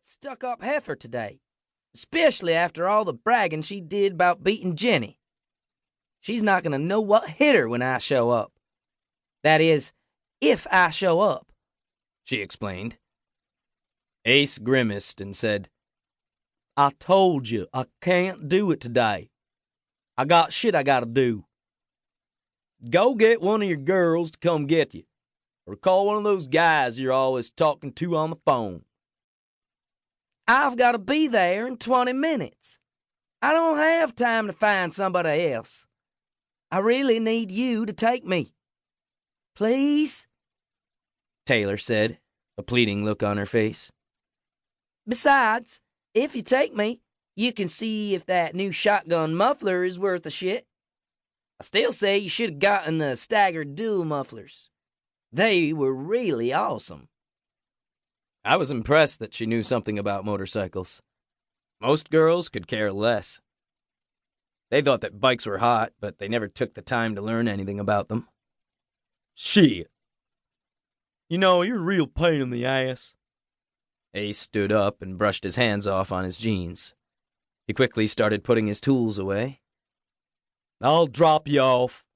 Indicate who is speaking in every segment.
Speaker 1: stuck-up heifer today, especially after all the bragging she did about beating Jenny. She's not going to know what hit her when I show up. That is, if I show up," she explained.
Speaker 2: Ace grimaced and said, "I told you I can't do it today. I got shit I gotta do. Go get one of your girls to come get you, or call one of those guys you're always talking to on the phone."
Speaker 1: "I've got to be there in 20 minutes. I don't have time to find somebody else. I really need you to take me. Please?"
Speaker 2: Taylor said, a pleading look on her face.
Speaker 1: "Besides, if you take me, you can see if that new shotgun muffler is worth a shit. I still say you should have gotten the staggered dual mufflers. They were really awesome."
Speaker 2: I was impressed that she knew something about motorcycles. Most girls could care less. They thought that bikes were hot, but they never took the time to learn anything about them. "Shit. You know, you're a real pain in the ass." Ace stood up and brushed his hands off on his jeans. He quickly started putting his tools away. "I'll drop you off,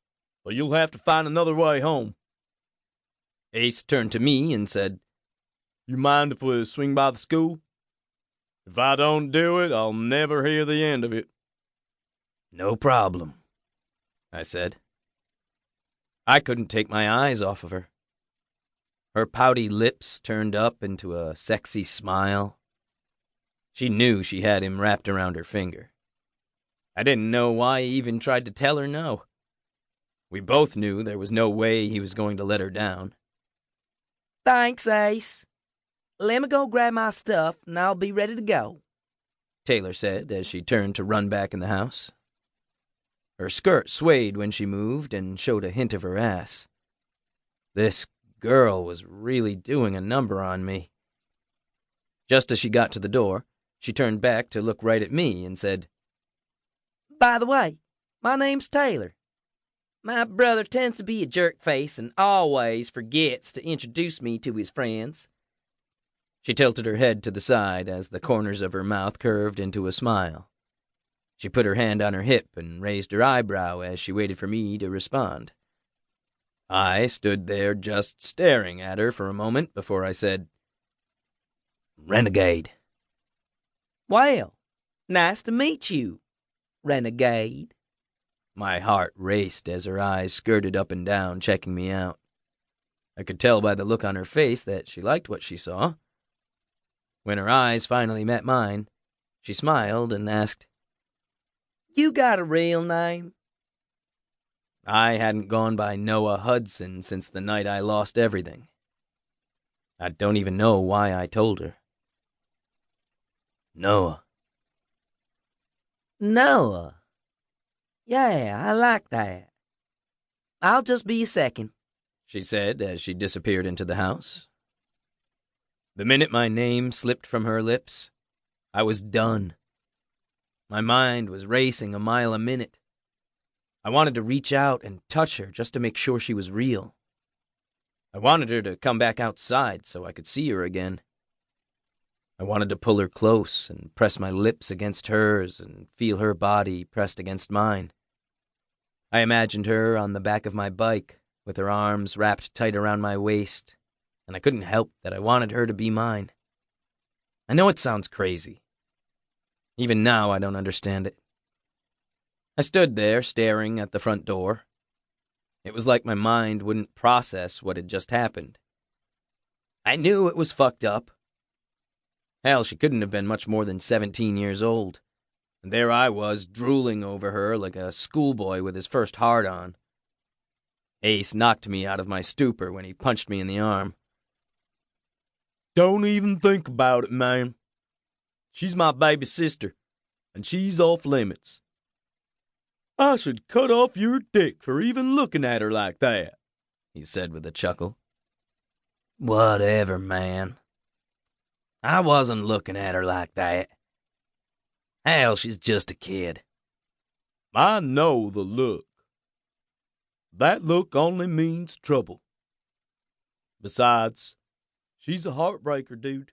Speaker 2: but you'll have to find another way home." Ace turned to me and said, "You mind if we swing by the school? If I don't do it, I'll never hear the end of it." "No problem," I said. I couldn't take my eyes off of her. Her pouty lips turned up into a sexy smile. She knew she had him wrapped around her finger. I didn't know why he even tried to tell her no. We both knew there was no way he was going to let her down.
Speaker 1: "Thanks, Ace. Let me go grab my stuff, and I'll be ready to go,"
Speaker 2: Taylor said as she turned to run back in the house. Her skirt swayed when she moved and showed a hint of her ass. This girl was really doing a number on me. Just as she got to the door, she turned back to look right at me and said,
Speaker 1: "By the way, my name's Taylor. My brother tends to be a jerk-face and always forgets to introduce me to his friends."
Speaker 2: She tilted her head to the side as the corners of her mouth curved into a smile. She put her hand on her hip and raised her eyebrow as she waited for me to respond. I stood there just staring at her for a moment before I said, "Renegade."
Speaker 1: "Well, nice to meet you, Renegade."
Speaker 2: My heart raced as her eyes skirted up and down, checking me out. I could tell by the look on her face that she liked what she saw. When her eyes finally met mine, she smiled and asked,
Speaker 1: "You got a real name?"
Speaker 2: I hadn't gone by Noah Hudson since the night I lost everything. I don't even know why I told her. "Noah."
Speaker 1: "Noah. Yeah, I like that. I'll just be a second,"
Speaker 2: she said as she disappeared into the house. The minute my name slipped from her lips, I was done. My mind was racing a mile a minute. I wanted to reach out and touch her just to make sure she was real. I wanted her to come back outside so I could see her again. I wanted to pull her close and press my lips against hers and feel her body pressed against mine. I imagined her on the back of my bike with her arms wrapped tight around my waist, and I couldn't help that I wanted her to be mine. I know it sounds crazy. Even now I don't understand it. I stood there staring at the front door. It was like my mind wouldn't process what had just happened. I knew it was fucked up. Hell, she couldn't have been much more than 17 years old. And there I was, drooling over her like a schoolboy with his first hard-on. Ace knocked me out of my stupor when he punched me in the arm. "Don't even think about it, man. She's my baby sister, and she's off limits. I should cut off your dick for even looking at her like that," he said with a chuckle.
Speaker 1: "Whatever, man. I wasn't looking at her like that. Hell, she's just a kid."
Speaker 2: "I know the look. That look only means trouble. Besides, she's a heartbreaker, dude.